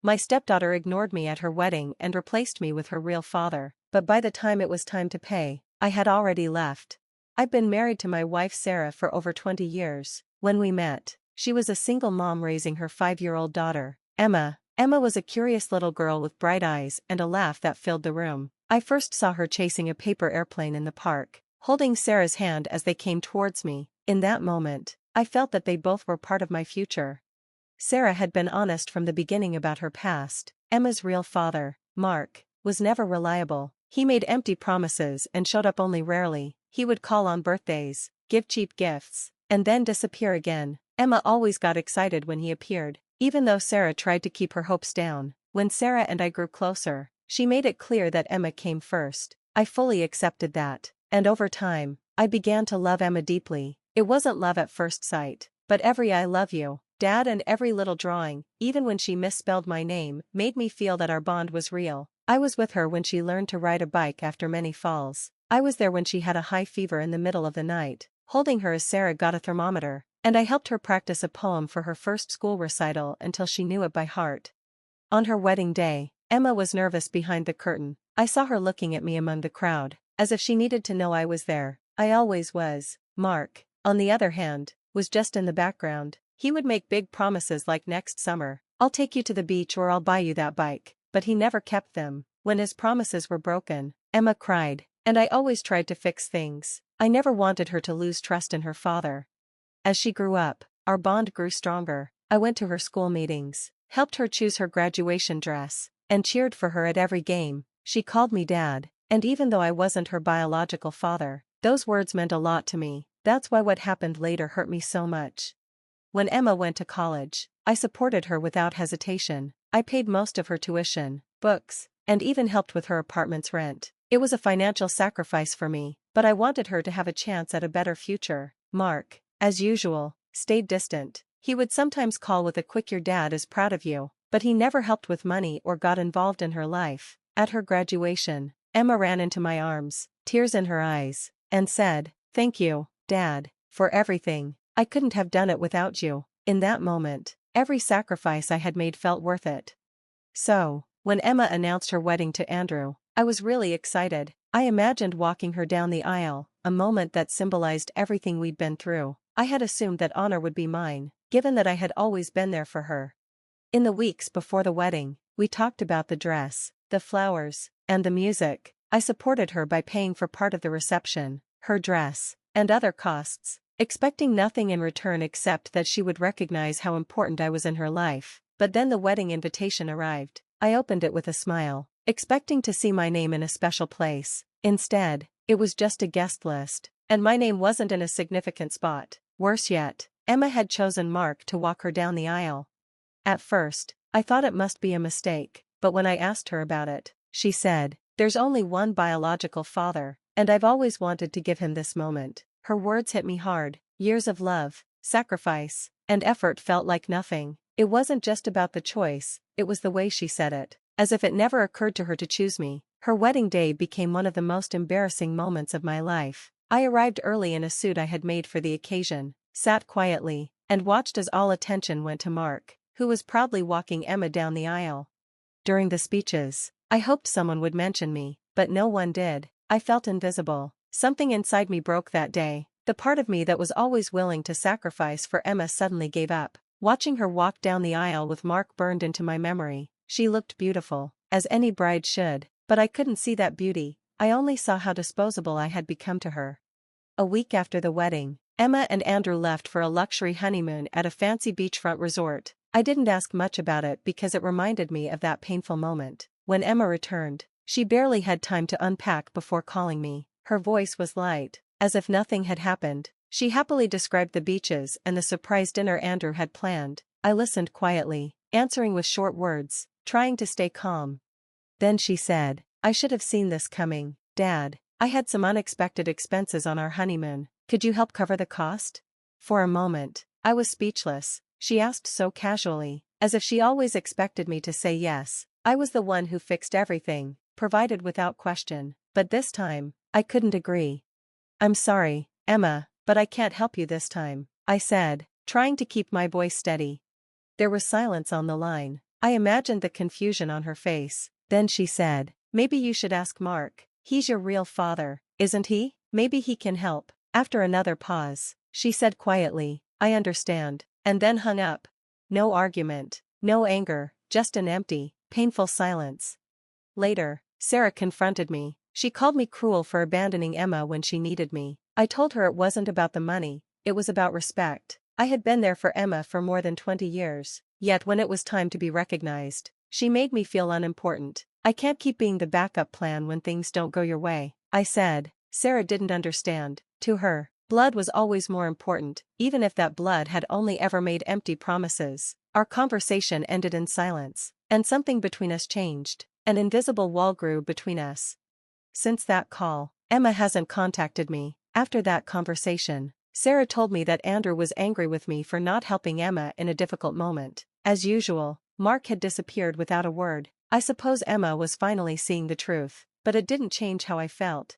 My stepdaughter ignored me at her wedding and replaced me with her real father, but by the time it was time to pay, I had already left. I've been married to my wife Sarah for over 20 years. When we met, she was a single mom raising her 5-year-old daughter, Emma. Emma was a curious little girl with bright eyes and a laugh that filled the room. I first saw her chasing a paper airplane in the park, holding Sarah's hand as they came towards me. In that moment, I felt that they both were part of my future. Sarah had been honest from the beginning about her past. Emma's real father, Mark, was never reliable. He made empty promises and showed up only rarely. He would call on birthdays, give cheap gifts, and then disappear again. Emma always got excited when he appeared, even though Sarah tried to keep her hopes down. When Sarah and I grew closer, she made it clear that Emma came first. I fully accepted that, and over time, I began to love Emma deeply. It wasn't love at first sight, but every "I love you, Dad" and every little drawing, even when she misspelled my name, made me feel that our bond was real. I was with her when she learned to ride a bike after many falls. I was there when she had a high fever in the middle of the night, holding her as Sarah got a thermometer, and I helped her practice a poem for her first school recital until she knew it by heart. On her wedding day, Emma was nervous behind the curtain. I saw her looking at me among the crowd, as if she needed to know I was there. I always was. Mark, on the other hand, was just in the background. He would make big promises like next summer, "I'll take you to the beach or I'll buy you that bike," but he never kept them. When his promises were broken, Emma cried, and I always tried to fix things. I never wanted her to lose trust in her father. As she grew up, our bond grew stronger. I went to her school meetings, helped her choose her graduation dress, and cheered for her at every game. She called me Dad, and even though I wasn't her biological father, those words meant a lot to me. That's why what happened later hurt me so much. When Emma went to college, I supported her without hesitation. I paid most of her tuition, books, and even helped with her apartment's rent. It was a financial sacrifice for me, but I wanted her to have a chance at a better future. Mark, as usual, stayed distant. He would sometimes call with a quick "Your dad is proud of you," but he never helped with money or got involved in her life. At her graduation, Emma ran into my arms, tears in her eyes, and said, "Thank you, Dad, for everything. I couldn't have done it without you." In that moment, every sacrifice I had made felt worth it. So, when Emma announced her wedding to Andrew, I was really excited. I imagined walking her down the aisle, a moment that symbolized everything we'd been through. I had assumed that honor would be mine, given that I had always been there for her. In the weeks before the wedding, we talked about the dress, the flowers, and the music. I supported her by paying for part of the reception, her dress, and other costs, expecting nothing in return except that she would recognize how important I was in her life. But then the wedding invitation arrived. I opened it with a smile, expecting to see my name in a special place. Instead, it was just a guest list, and my name wasn't in a significant spot. Worse yet, Emma had chosen Mark to walk her down the aisle. At first, I thought it must be a mistake, but when I asked her about it, she said, "There's only one biological father, and I've always wanted to give him this moment." Her words hit me hard. Years of love, sacrifice, and effort felt like nothing. It wasn't just about the choice, it was the way she said it, as if it never occurred to her to choose me. Her wedding day became one of the most embarrassing moments of my life. I arrived early in a suit I had made for the occasion, sat quietly, and watched as all attention went to Mark, who was proudly walking Emma down the aisle. During the speeches, I hoped someone would mention me, but no one did. I felt invisible. Something inside me broke that day. The part of me that was always willing to sacrifice for Emma suddenly gave up. Watching her walk down the aisle with Mark burned into my memory. She looked beautiful, as any bride should, but I couldn't see that beauty. I only saw how disposable I had become to her. A week after the wedding, Emma and Andrew left for a luxury honeymoon at a fancy beachfront resort. I didn't ask much about it because it reminded me of that painful moment. When Emma returned, she barely had time to unpack before calling me. Her voice was light, as if nothing had happened. She happily described the beaches and the surprise dinner Andrew had planned. I listened quietly, answering with short words, trying to stay calm. Then she said, "I should have seen this coming, Dad. I had some unexpected expenses on our honeymoon. Could you help cover the cost?" For a moment, I was speechless. She asked so casually, as if she always expected me to say yes. I was the one who fixed everything, provided without question, but this time, I couldn't agree. "I'm sorry, Emma, but I can't help you this time," I said, trying to keep my voice steady. There was silence on the line. I imagined the confusion on her face. Then she said, "Maybe you should ask Mark. He's your real father, isn't he? Maybe he can help." After another pause, she said quietly, "I understand," and then hung up. No argument, no anger, just an empty, painful silence. Later, Sarah confronted me. She called me cruel for abandoning Emma when she needed me. I told her it wasn't about the money, it was about respect. I had been there for Emma for more than 20 years, yet when it was time to be recognized, she made me feel unimportant. "I can't keep being the backup plan when things don't go your way," I said. Sarah didn't understand. To her, blood was always more important, even if that blood had only ever made empty promises. Our conversation ended in silence, and something between us changed. An invisible wall grew between us. Since that call, Emma hasn't contacted me. After that conversation, Sarah told me that Andrew was angry with me for not helping Emma in a difficult moment. As usual, Mark had disappeared without a word. I suppose Emma was finally seeing the truth, but it didn't change how I felt.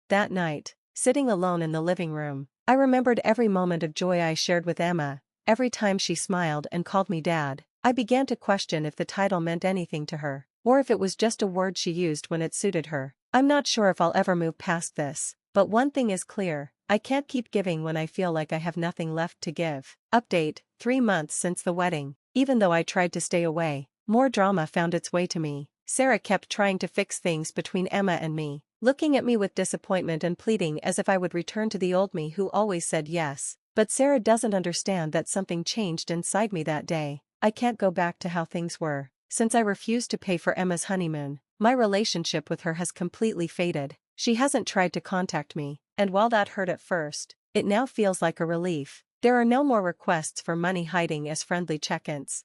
That night, sitting alone in the living room, I remembered every moment of joy I shared with Emma. Every time she smiled and called me Dad, I began to question if the title meant anything to her, or if it was just a word she used when it suited her. I'm not sure if I'll ever move past this, but one thing is clear: I can't keep giving when I feel like I have nothing left to give. Update: 3 months since the wedding. Even though I tried to stay away, more drama found its way to me. Sarah kept trying to fix things between Emma and me, looking at me with disappointment and pleading as if I would return to the old me who always said yes. But Sarah doesn't understand that something changed inside me that day. I can't go back to how things were. Since I refused to pay for Emma's honeymoon, my relationship with her has completely faded. She hasn't tried to contact me, and while that hurt at first, it now feels like a relief. There are no more requests for money hiding as friendly check-ins.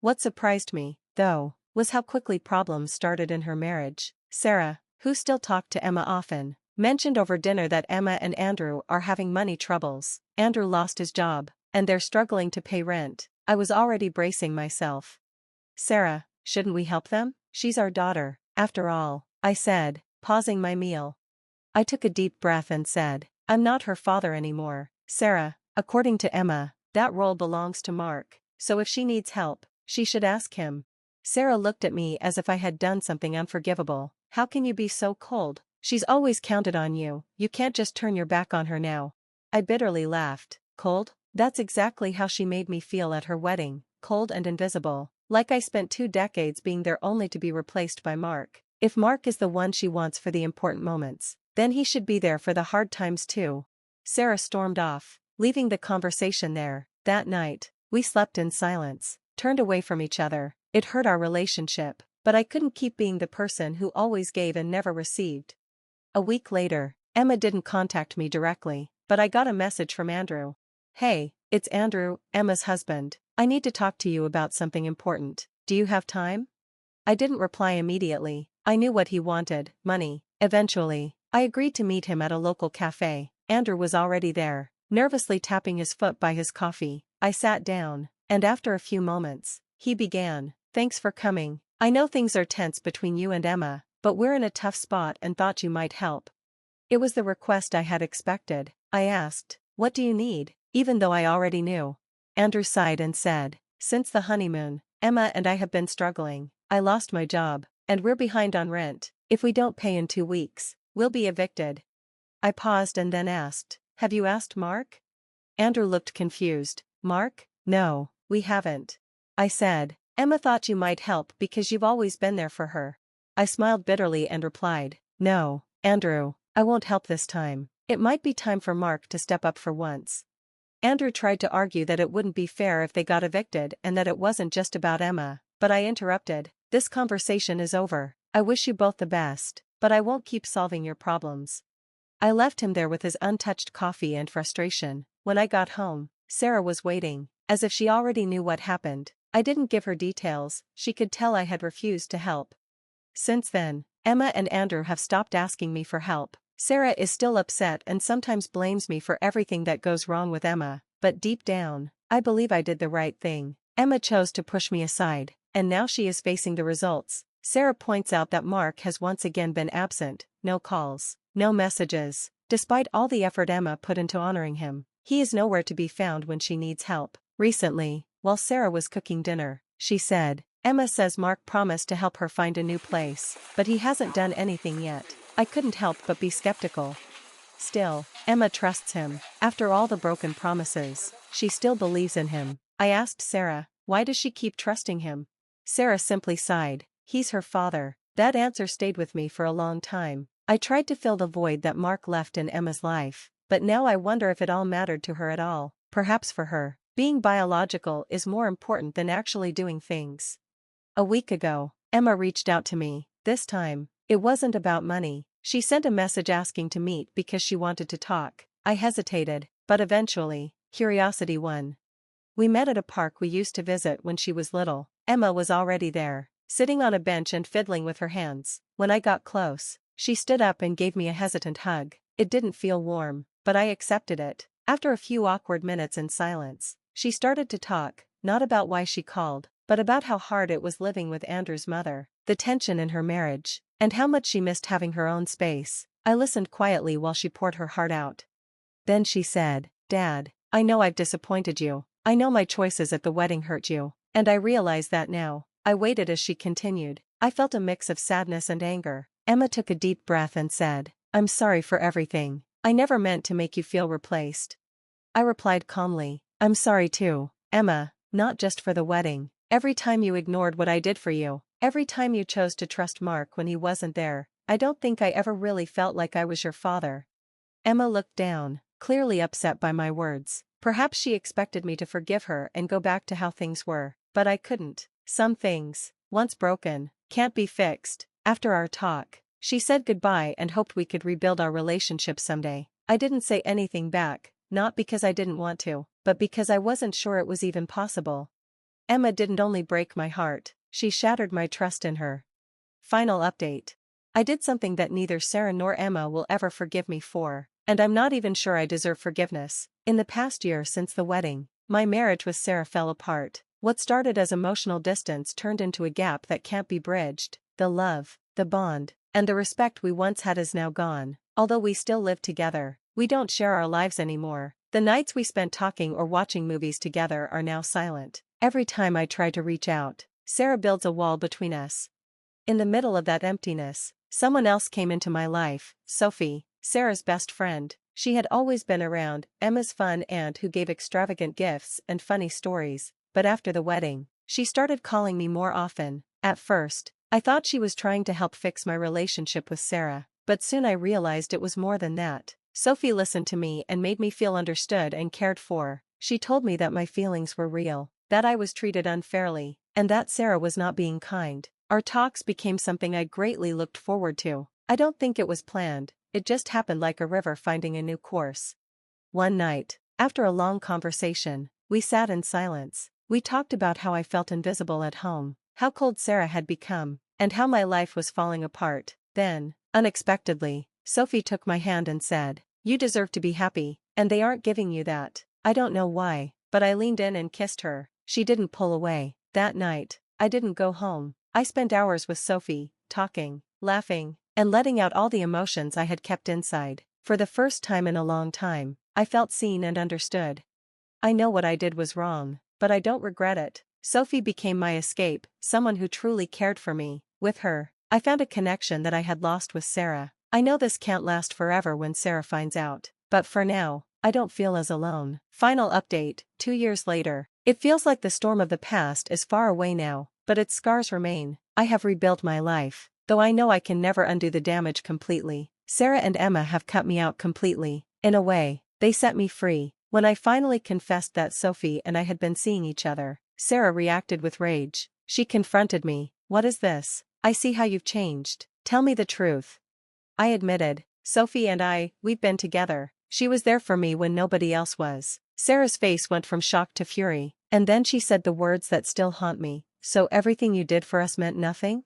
What surprised me, though, was how quickly problems started in her marriage. Sarah, who still talked to Emma often, mentioned over dinner that Emma and Andrew are having money troubles. Andrew lost his job, and they're struggling to pay rent. I was already bracing myself. "Sarah, shouldn't we help them? She's our daughter, after all," I said, pausing my meal. I took a deep breath and said, "I'm not her father anymore, Sarah. According to Emma, that role belongs to Mark, so if she needs help, she should ask him." Sarah looked at me as if I had done something unforgivable. "How can you be so cold? She's always counted on you, you can't just turn your back on her now." I bitterly laughed. Cold? That's exactly how she made me feel at her wedding, cold and invisible, like I spent 2 decades being there only to be replaced by Mark. If Mark is the one she wants for the important moments, then he should be there for the hard times too. Sarah stormed off, leaving the conversation there. That night, we slept in silence, turned away from each other. It hurt our relationship, but I couldn't keep being the person who always gave and never received. A week later, Emma didn't contact me directly, but I got a message from Andrew. "Hey, it's Andrew, Emma's husband. I need to talk to you about something important. Do you have time?" I didn't reply immediately. I knew what he wanted: money. Eventually, I agreed to meet him at a local cafe. Andrew was already there, nervously tapping his foot by his coffee. I sat down, and after a few moments, he began, "Thanks for coming. I know things are tense between you and Emma, but we're in a tough spot and thought you might help." It was the request I had expected. I asked, "What do you need?" even though I already knew. Andrew sighed and said, "Since the honeymoon, Emma and I have been struggling. I lost my job, and we're behind on rent. If we don't pay in 2 weeks, we'll be evicted." I paused and then asked, "Have you asked Mark?" Andrew looked confused. "Mark? No, we haven't." I said, "Emma thought you might help because you've always been there for her." I smiled bitterly and replied, "No, Andrew, I won't help this time. It might be time for Mark to step up for once." Andrew tried to argue that it wouldn't be fair if they got evicted and that it wasn't just about Emma, but I interrupted. "This conversation is over. I wish you both the best, but I won't keep solving your problems." I left him there with his untouched coffee and frustration. When I got home, Sarah was waiting, as if she already knew what happened. I didn't give her details. She could tell I had refused to help. Since then, Emma and Andrew have stopped asking me for help. Sarah is still upset and sometimes blames me for everything that goes wrong with Emma, but deep down, I believe I did the right thing. Emma chose to push me aside, and now she is facing the results. Sarah points out that Mark has once again been absent. No calls, no messages. Despite all the effort Emma put into honoring him, he is nowhere to be found when she needs help. Recently, while Sarah was cooking dinner, she said, Emma says Mark promised to help her find a new place, but he hasn't done anything yet. I couldn't help but be skeptical. Still, Emma trusts him. After all the broken promises, she still believes in him. I asked Sarah, why does she keep trusting him? Sarah simply sighed. He's her father. That answer stayed with me for a long time. I tried to fill the void that Mark left in Emma's life, but now I wonder if it all mattered to her at all. Perhaps for her, being biological is more important than actually doing things. A week ago, Emma reached out to me. This time, it wasn't about money. She sent a message asking to meet because she wanted to talk. I hesitated, but eventually, curiosity won. We met at a park we used to visit when she was little. Emma was already there, sitting on a bench and fiddling with her hands. When I got close, she stood up and gave me a hesitant hug. It didn't feel warm, but I accepted it. After a few awkward minutes in silence, she started to talk, not about why she called, but about how hard it was living with Andrew's mother, the tension in her marriage, and how much she missed having her own space. I listened quietly while she poured her heart out. Then she said, "Dad, I know I've disappointed you. I know my choices at the wedding hurt you, and I realize that now." I waited as she continued. I felt a mix of sadness and anger. Emma took a deep breath and said, "I'm sorry for everything. I never meant to make you feel replaced." I replied calmly, "I'm sorry too, Emma, not just for the wedding. Every time you ignored what I did for you, every time you chose to trust Mark when he wasn't there, I don't think I ever really felt like I was your father." Emma looked down, clearly upset by my words. Perhaps she expected me to forgive her and go back to how things were, but I couldn't. Some things, once broken, can't be fixed. After our talk, she said goodbye and hoped we could rebuild our relationship someday. I didn't say anything back, not because I didn't want to, but because I wasn't sure it was even possible. Emma didn't only break my heart, she shattered my trust in her. Final update. I did something that neither Sarah nor Emma will ever forgive me for, and I'm not even sure I deserve forgiveness. In the past year since the wedding, my marriage with Sarah fell apart. What started as emotional distance turned into a gap that can't be bridged. The love, the bond, and the respect we once had is now gone. Although we still live together, we don't share our lives anymore. The nights we spent talking or watching movies together are now silent. Every time I try to reach out, Sarah builds a wall between us. In the middle of that emptiness, someone else came into my life, Sophie, Sarah's best friend. She had always been around, Emma's fun aunt who gave extravagant gifts and funny stories, but after the wedding, she started calling me more often. At first, I thought she was trying to help fix my relationship with Sarah, but soon I realized it was more than that. Sophie listened to me and made me feel understood and cared for. She told me that my feelings were real, that I was treated unfairly, and that Sarah was not being kind. Our talks became something I greatly looked forward to. I don't think it was planned, it just happened like a river finding a new course. One night, after a long conversation, we sat in silence. We talked about how I felt invisible at home, how cold Sarah had become, and how my life was falling apart. Then, unexpectedly, Sophie took my hand and said, "You deserve to be happy, and they aren't giving you that." I don't know why, but I leaned in and kissed her. She didn't pull away. That night, I didn't go home. I spent hours with Sophie, talking, laughing, and letting out all the emotions I had kept inside. For the first time in a long time, I felt seen and understood. I know what I did was wrong, but I don't regret it. Sophie became my escape, someone who truly cared for me. With her, I found a connection that I had lost with Sarah. I know this can't last forever when Sarah finds out, but for now, I don't feel as alone. Final update, 2 years later. It feels like the storm of the past is far away now, but its scars remain. I have rebuilt my life, though I know I can never undo the damage completely. Sarah and Emma have cut me out completely. In a way, they set me free. When I finally confessed that Sophie and I had been seeing each other, Sarah reacted with rage. She confronted me. "What is this? I see how you've changed. Tell me the truth." I admitted, "Sophie and we've been together. She was there for me when nobody else was." Sarah's face went from shock to fury, and then she said the words that still haunt me. "So everything you did for us meant nothing?"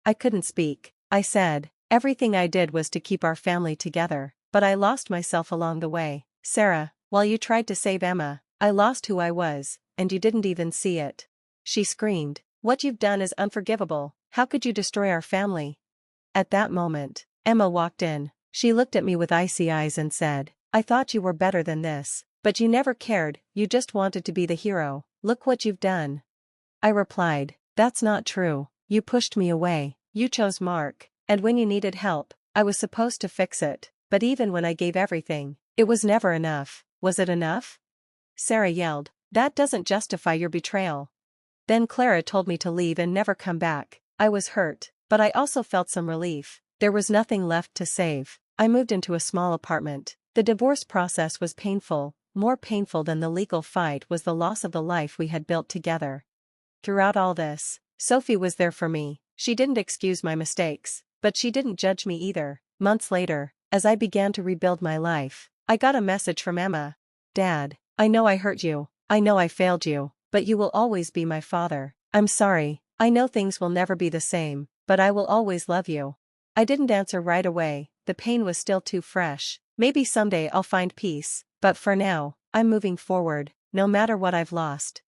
I couldn't speak. I said, "Everything I did was to keep our family together, but I lost myself along the way. Sarah, while you tried to save Emma, I lost who I was, and you didn't even see it." She screamed, "What you've done is unforgivable. How could you destroy our family?" At that moment, Emma walked in. She looked at me with icy eyes and said, "I thought you were better than this, but you never cared, you just wanted to be the hero. Look what you've done." I replied, That's not true. You pushed me away. You chose Mark. And when you needed help, I was supposed to fix it. But even when I gave everything, it was never enough. Was it enough? Sarah yelled. That doesn't justify your betrayal. Then Clara told me to leave and never come back. I was hurt, but I also felt some relief. There was nothing left to save. I moved into a small apartment. The divorce process was painful. More painful than the legal fight was the loss of the life we had built together. Throughout all this, Sophie was there for me. She didn't excuse my mistakes, but she didn't judge me either. Months later, as I began to rebuild my life, I got a message from Emma. Dad, I know I hurt you. I know I failed you, but you will always be my father. I'm sorry. I know things will never be the same, but I will always love you. I didn't answer right away. The pain was still too fresh. Maybe someday I'll find peace, but for now, I'm moving forward, no matter what I've lost.